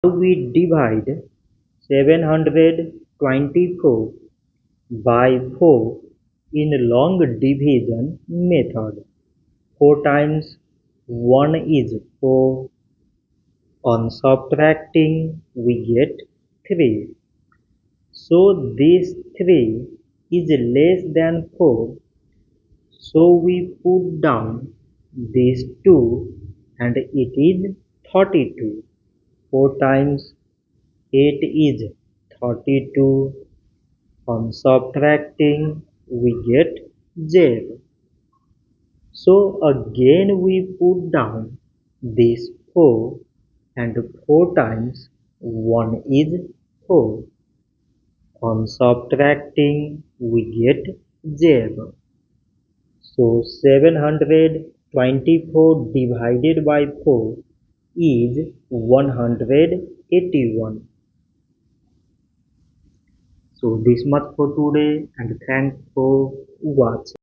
We divide 724 by 4 in long division method. 4 times 1 is 4. On subtracting we get 3. So this 3 is less than 4. So we put down these 2 and it is 32. 4 times 8 is 32. On subtracting we get 0. So again we put down this 4 and 4 times 1 is 4. On subtracting we get 0. So 724 divided by 4 is 181. So this much for today and thanks for watching.